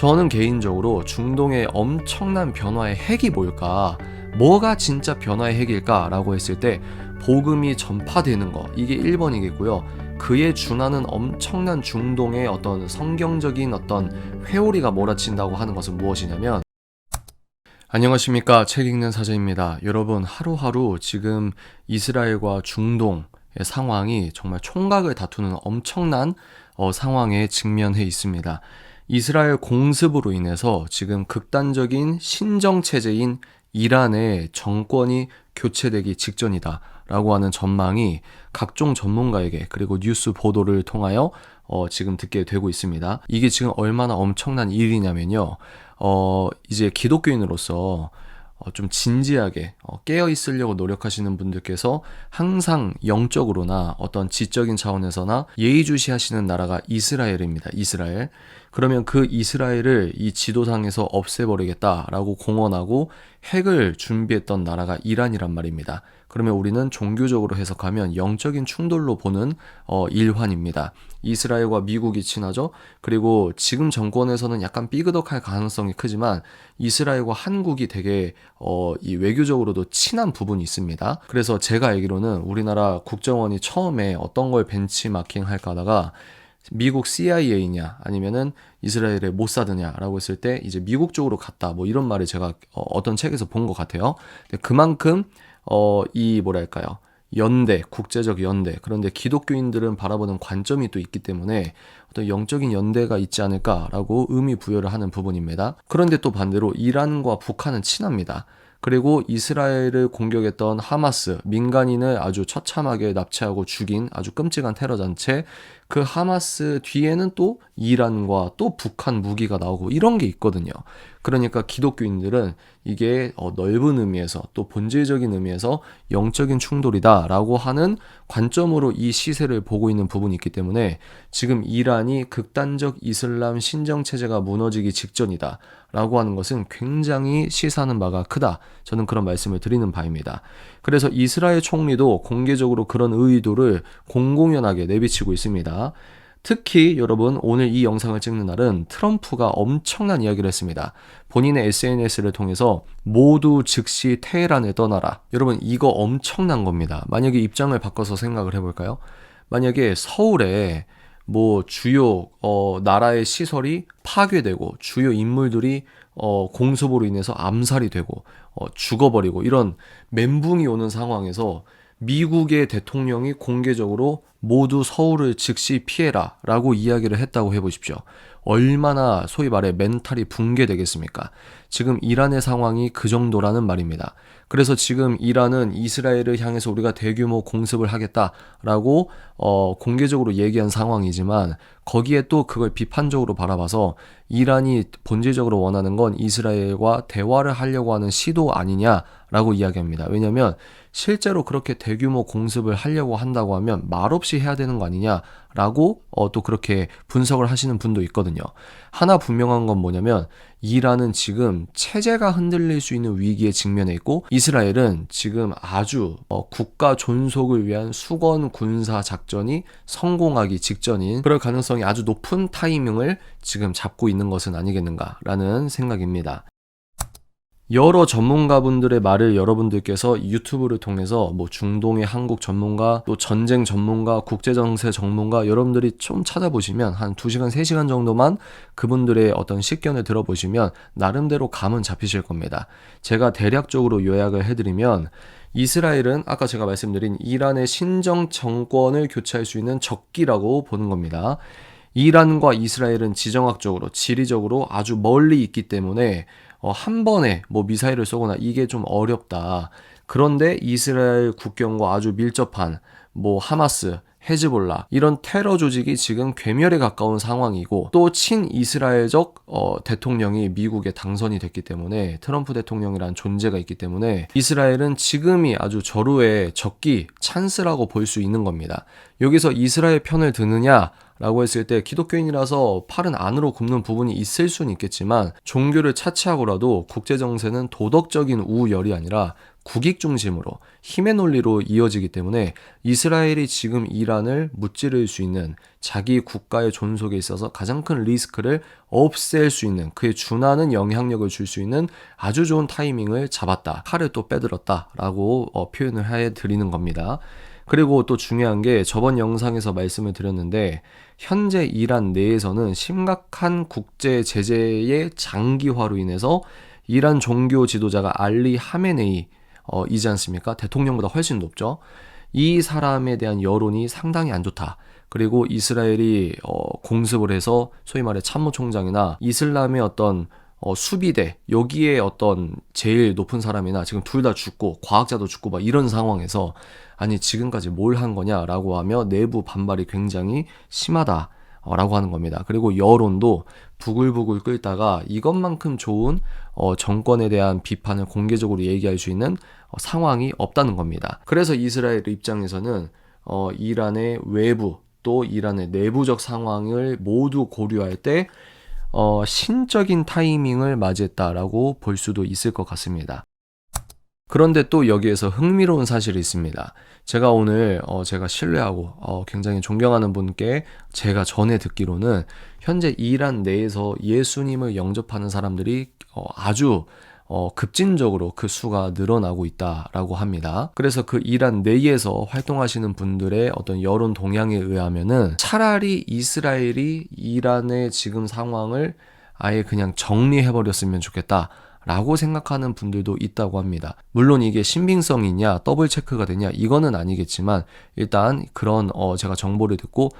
저는 개인적으로 중동의 엄청난 변화의 핵이 뭘까? 뭐가 진짜 변화의 핵일까? 라고 했을 때 복음이 전파되는 거, 이게 1번이겠고요. 그에 준하는 엄청난 중동의 어떤 성경적인 어떤 회오리가 몰아친다고 하는 것은 무엇이냐면, 안녕하십니까, 책 읽는 사제입니다. 여러분, 하루하루 지금 이스라엘과 중동의 상황이 정말 총각을 다투는 엄청난 상황에 직면해 있습니다. 이스라엘 공습으로 인해서 지금 극단적인 신정체제인 이란의 정권이 교체되기 직전이다 라고 하는 전망이 각종 전문가에게, 그리고 뉴스 보도를 통하여 지금 듣게 되고 있습니다. 이게 지금 얼마나 엄청난 일이냐면요. 이제 기독교인으로서 좀 진지하게 깨어 있으려고 노력하시는 분들께서 항상 영적으로나 어떤 지적인 차원에서나 예의주시하시는 나라가 이스라엘입니다. 이스라엘. 그러면 그 이스라엘을 이 지도상에서 없애버리겠다라고 공언하고 핵을 준비했던 나라가 이란이란 말입니다. 그러면 우리는 종교적으로 해석하면 영적인 충돌로 보는 일환입니다. 이스라엘과 미국이 친하죠. 그리고 지금 정권에서는 약간 삐그덕할 가능성이 크지만 이스라엘과 한국이 되게 이 외교적으로도 친한 부분이 있습니다. 그래서 제가 알기로는 우리나라 국정원이 처음에 어떤 걸 벤치마킹 할까 하다가 미국 CIA냐 아니면은 이스라엘의 모사드냐라고 했을 때 이제 미국 쪽으로 갔다, 뭐 이런 말을 제가 어떤 책에서 본 것 같아요. 근데 그만큼 이 뭐랄까요, 연대, 국제적 연대, 그런데 기독교인들은 바라보는 관점이 또 있기 때문에 어떤 영적인 연대가 있지 않을까라고 의미 부여를 하는 부분입니다. 그런데 또 반대로 이란과 북한은 친합니다. 그리고 이스라엘을 공격했던 하마스, 민간인을 아주 처참하게 납치하고 죽인 아주 끔찍한 테러 단체, 그 하마스 뒤에는 또 이란과 또 북한 무기가 나오고 이런 게 있거든요. 그러니까 기독교인들은 이게 넓은 의미에서, 또 본질적인 의미에서 영적인 충돌이다라고 하는 관점으로 이 시세를 보고 있는 부분이 있기 때문에 지금 이란이 극단적 이슬람 신정체제가 무너지기 직전이다 라고 하는 것은 굉장히 시사하는 바가 크다, 저는 그런 말씀을 드리는 바입니다. 그래서 이스라엘 총리도 공개적으로 그런 의도를 공공연하게 내비치고 있습니다. 특히 여러분, 오늘 이 영상을 찍는 날은 트럼프가 엄청난 이야기를 했습니다. 본인의 SNS를 통해서 모두 즉시 테헤란을 떠나라. 여러분, 이거 엄청난 겁니다. 만약에 입장을 바꿔서 생각을 해볼까요? 만약에 서울에 뭐 주요 나라의 시설이 파괴되고 주요 인물들이 공습으로 인해서 암살이 되고 죽어버리고 이런 멘붕이 오는 상황에서 미국의 대통령이 공개적으로 모두 서울을 즉시 피해라 라고 이야기를 했다고 해보십시오. 얼마나 소위 말해 멘탈이 붕괴되겠습니까? 지금 이란의 상황이 그 정도라는 말입니다. 그래서 지금 이란은 이스라엘을 향해서 우리가 대규모 공습을 하겠다라고 공개적으로 얘기한 상황이지만, 거기에 또 그걸 비판적으로 바라봐서 이란이 본질적으로 원하는 건 이스라엘과 대화를 하려고 하는 시도 아니냐라고 이야기합니다. 왜냐하면 실제로 그렇게 대규모 공습을 하려고 한다고 하면 말없이 해야 되는 거 아니냐라고 또 그렇게 분석을 하시는 분도 있거든요. 하나 분명한 건 뭐냐면 이란은 지금 체제가 흔들릴 수 있는 위기에 직면해 있고, 이스라엘은 지금 아주 국가 존속을 위한 수건 군사 작전이 성공하기 직전인, 그럴 가능성이 아주 높은 타이밍을 지금 잡고 있는 것은 아니겠는가라는 생각입니다. 여러 전문가분들의 말을 여러분들께서 유튜브를 통해서 뭐 중동의 한국 전문가, 또 전쟁 전문가, 국제정세 전문가, 여러분들이 좀 찾아보시면 한 2시간, 3시간 정도만 그분들의 어떤 식견을 들어보시면 나름대로 감은 잡히실 겁니다. 제가 대략적으로 요약을 해드리면, 이스라엘은 아까 제가 말씀드린 이란의 신정 정권을 교체할 수 있는 적기라고 보는 겁니다. 이란과 이스라엘은 지정학적으로, 지리적으로 아주 멀리 있기 때문에 한 번에 뭐 미사일을 쏘거나 이게 좀 어렵다. 그런데 이스라엘 국경과 아주 밀접한 뭐 하마스, 헤즈볼라 이런 테러 조직이 지금 괴멸에 가까운 상황이고, 또 친이스라엘적 대통령이 미국에 당선이 됐기 때문에, 트럼프 대통령이란 존재가 있기 때문에 이스라엘은 지금이 아주 절호의 적기, 찬스라고 볼 수 있는 겁니다. 여기서 이스라엘 편을 드느냐 라고 했을 때 기독교인이라서 팔은 안으로 굽는 부분이 있을 수는 있겠지만, 종교를 차치하고라도 국제정세는 도덕적인 우열이 아니라 국익 중심으로 힘의 논리로 이어지기 때문에 이스라엘이 지금 이란을 무찌를 수 있는 자기 국가의 존속에 있어서 가장 큰 리스크를 없앨 수 있는 그에 준하는 영향력을 줄 수 있는 아주 좋은 타이밍을 잡았다. 칼을 또 빼들었다라고 표현을 해드리는 겁니다. 그리고 또 중요한 게 저번 영상에서 말씀을 드렸는데 현재 이란 내에서는 심각한 국제 제재의 장기화로 인해서 이란 종교 지도자가 알리 하메네이 이지 않습니까? 대통령보다 훨씬 높죠. 이 사람에 대한 여론이 상당히 안 좋다. 그리고 이스라엘이 공습을 해서 소위 말해 참모총장이나 이슬람의 어떤 수비대 여기에 어떤 제일 높은 사람이나 지금 둘 다 죽고 과학자도 죽고 막 이런 상황에서 아니 지금까지 뭘 한 거냐라고 하며 내부 반발이 굉장히 심하다라고 하는 겁니다. 그리고 여론도 부글부글 끓다가 이것만큼 좋은 정권에 대한 비판을 공개적으로 얘기할 수 있는 상황이 없다는 겁니다. 그래서 이스라엘 입장에서는 이란의 외부 또 이란의 내부적 상황을 모두 고려할 때 신적인 타이밍을 맞이했다라고 볼 수도 있을 것 같습니다. 그런데 또 여기에서 흥미로운 사실이 있습니다. 제가 오늘 제가 신뢰하고 굉장히 존경하는 분께 제가 전에 듣기로는 현재 이란 내에서 예수님을 영접하는 사람들이 아주 급진적으로 그 수가 늘어나고 있다라고 합니다. 그래서 그 이란 내에서 활동하시는 분들의 어떤 여론 동향에 의하면은 차라리 이스라엘이 이란의 지금 상황을 아예 그냥 정리해버렸으면 좋겠다. 라고 생각하는 분들도 있다고 합니다. 물론 이게 신빙성이냐 더블 체크가 되냐 이거는 아니겠지만 일단 그런 제가 정보를 듣고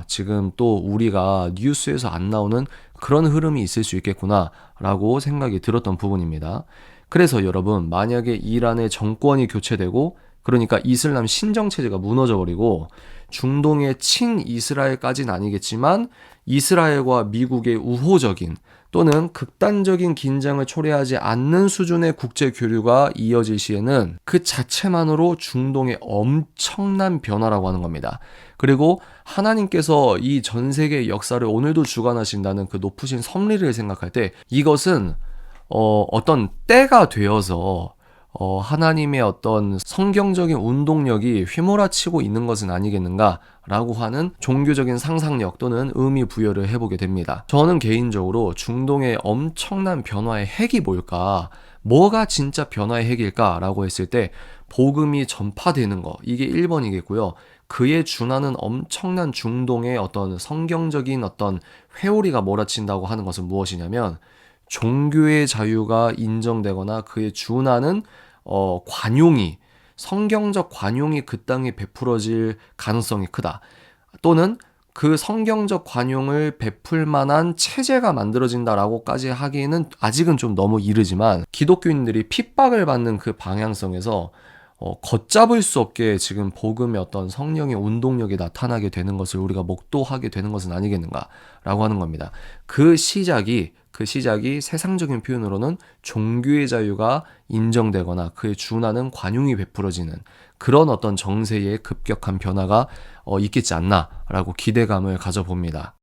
지금 또 우리가 뉴스에서 안 나오는 그런 흐름이 있을 수 있겠구나 라고 생각이 들었던 부분입니다. 그래서 여러분 만약에 이란의 정권이 교체되고 그러니까 이슬람 신정체제가 무너져버리고 중동의 친이스라엘까지는 아니겠지만 이스라엘과 미국의 우호적인 또는 극단적인 긴장을 초래하지 않는 수준의 국제 교류가 이어질 시에는 그 자체만으로 중동의 엄청난 변화라고 하는 겁니다. 그리고 하나님께서 이 전 세계의 역사를 오늘도 주관하신다는 그 높으신 섭리를 생각할 때 이것은 어떤 때가 되어서 하나님의 어떤 성경적인 운동력이 휘몰아치고 있는 것은 아니겠는가라고 하는 종교적인 상상력 또는 의미 부여를 해보게 됩니다. 저는 개인적으로 중동의 엄청난 변화의 핵이 뭘까? 뭐가 진짜 변화의 핵일까라고 했을 때 복음이 전파되는 거 이게 1번이겠고요. 그에 준하는 엄청난 중동의 어떤 성경적인 어떤 회오리가 몰아친다고 하는 것은 무엇이냐면 종교의 자유가 인정되거나 그에 준하는 관용이 성경적 관용이 그 땅에 베풀어질 가능성이 크다. 또는 그 성경적 관용을 베풀 만한 체제가 만들어진다라고까지 하기에는 아직은 좀 너무 이르지만 기독교인들이 핍박을 받는 그 방향성에서 걷잡을 수 없게 지금 복음의 어떤 성령의 운동력이 나타나게 되는 것을 우리가 목도하게 되는 것은 아니겠는가라고 하는 겁니다. 그 시작이 세상적인 표현으로는 종교의 자유가 인정되거나 그에 준하는 관용이 베풀어지는 그런 어떤 정세의 급격한 변화가 있겠지 않나라고 기대감을 가져봅니다.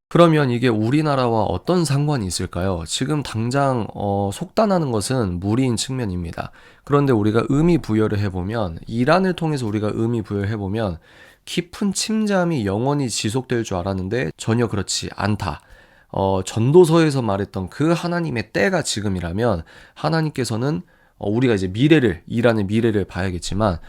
그러면 이게 우리나라와 어떤 상관이 있을까요? 지금 당장 속단하는 것은 무리인 측면입니다. 그런데 우리가 의미 부여를 해보면 이란을 통해서 우리가 의미 부여를 해보면 깊은 침잠이 영원히 지속될 줄 알았는데 전혀 그렇지 않다. 전도서에서 말했던 그 하나님의 때가 지금이라면 하나님께서는 우리가 이제 이란의 미래를 봐야겠지만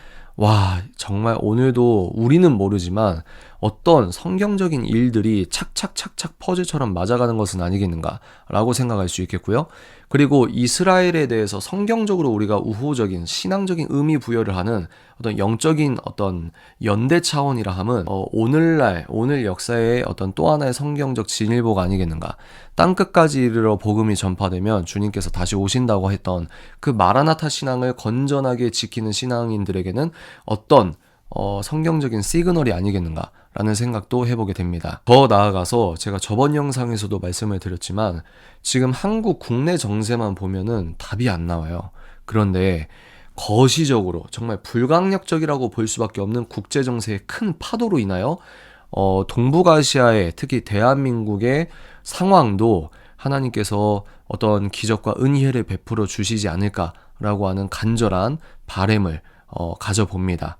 정말 오늘도 우리는 모르지만 어떤 성경적인 일들이 착착착착 퍼즐처럼 맞아가는 것은 아니겠는가라고 생각할 수 있겠고요. 그리고 이스라엘에 대해서 성경적으로 우리가 우호적인 신앙적인 의미 부여를 하는 어떤 영적인 어떤 연대 차원이라 함은 오늘 역사의 어떤 또 하나의 성경적 진일보가 아니겠는가. 땅끝까지 이르러 복음이 전파되면 주님께서 다시 오신다고 했던 그 마라나타 신앙을 건전하게 지키는 신앙인들에게는 어떤 성경적인 시그널이 아니겠는가라는 생각도 해보게 됩니다. 더 나아가서 제가 저번 영상에서도 말씀을 드렸지만 지금 한국 국내 정세만 보면은 답이 안 나와요. 그런데 거시적으로 정말 불강력적이라고 볼 수밖에 없는 국제 정세의 큰 파도로 인하여 동북아시아의 특히 대한민국의 상황도 하나님께서 어떤 기적과 은혜를 베풀어 주시지 않을까 라고 하는 간절한 바람을 가져봅니다.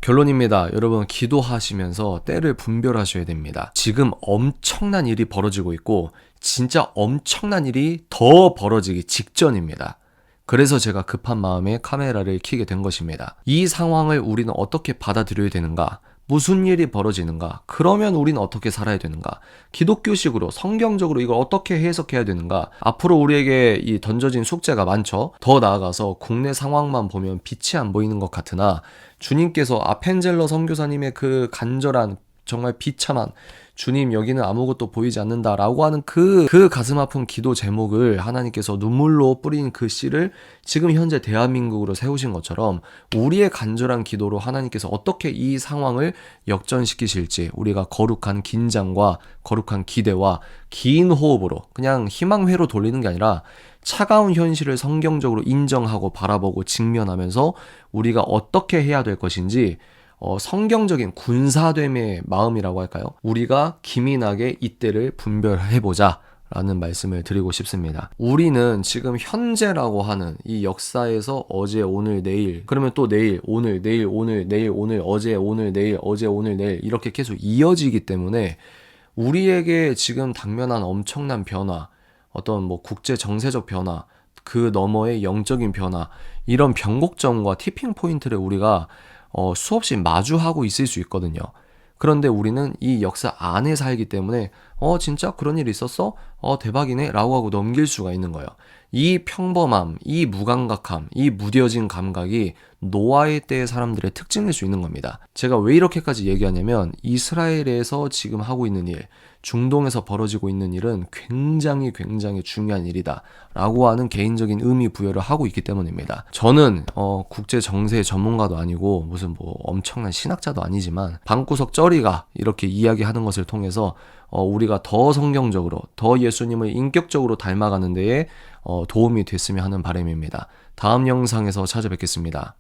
결론입니다. 여러분, 기도하시면서 때를 분별하셔야 됩니다. 지금 엄청난 일이 벌어지고 있고 진짜 엄청난 일이 더 벌어지기 직전입니다. 그래서 제가 급한 마음에 카메라를 켜게 된 것입니다. 이 상황을 우리는 어떻게 받아들여야 되는가? 무슨 일이 벌어지는가? 그러면 우리는 어떻게 살아야 되는가? 기독교식으로 성경적으로 이걸 어떻게 해석해야 되는가? 앞으로 우리에게 이 던져진 숙제가 많죠. 더 나아가서 국내 상황만 보면 빛이 안 보이는 것 같으나 주님께서 아펜젤러 선교사님의 그 간절한 정말 비참한 주님 여기는 아무것도 보이지 않는다라고 하는 그 가슴 아픈 기도 제목을 하나님께서 눈물로 뿌린 그 씨를 지금 현재 대한민국으로 세우신 것처럼 우리의 간절한 기도로 하나님께서 어떻게 이 상황을 역전시키실지 우리가 거룩한 긴장과 거룩한 기대와 긴 호흡으로 그냥 희망회로 돌리는 게 아니라 차가운 현실을 성경적으로 인정하고 바라보고 직면하면서 우리가 어떻게 해야 될 것인지 성경적인 군사됨의 마음이라고 할까요? 우리가 기민하게 이때를 분별해보자 라는 말씀을 드리고 싶습니다. 우리는 지금 현재라고 하는 이 역사에서 어제, 오늘, 내일, 그러면 또 내일, 오늘, 내일, 오늘, 내일, 오늘, 어제, 오늘, 내일, 어제, 오늘, 내일 이렇게 계속 이어지기 때문에 우리에게 지금 당면한 엄청난 변화, 어떤 뭐 국제 정세적 변화, 그 너머의 영적인 변화, 이런 변곡점과 티핑 포인트를 우리가 수없이 마주하고 있을 수 있거든요. 그런데 우리는 이 역사 안에 살기 때문에 진짜 그런 일이 있었어? 대박이네 라고 하고 넘길 수가 있는 거예요. 이 평범함, 이 무감각함, 이 무뎌진 감각이 노아의 때의 사람들의 특징일 수 있는 겁니다. 제가 왜 이렇게까지 얘기하냐면 이스라엘에서 지금 하고 있는 일, 중동에서 벌어지고 있는 일은 굉장히 중요한 일이다 라고 하는 개인적인 의미 부여를 하고 있기 때문입니다. 저는 국제 정세 전문가도 아니고 무슨 뭐 엄청난 신학자도 아니지만 방구석 쩌리가 이렇게 이야기하는 것을 통해서 우리가 더 성경적으로 더 예수님을 인격적으로 닮아가는 데에 도움이 됐으면 하는 바람입니다. 다음 영상에서 찾아뵙겠습니다.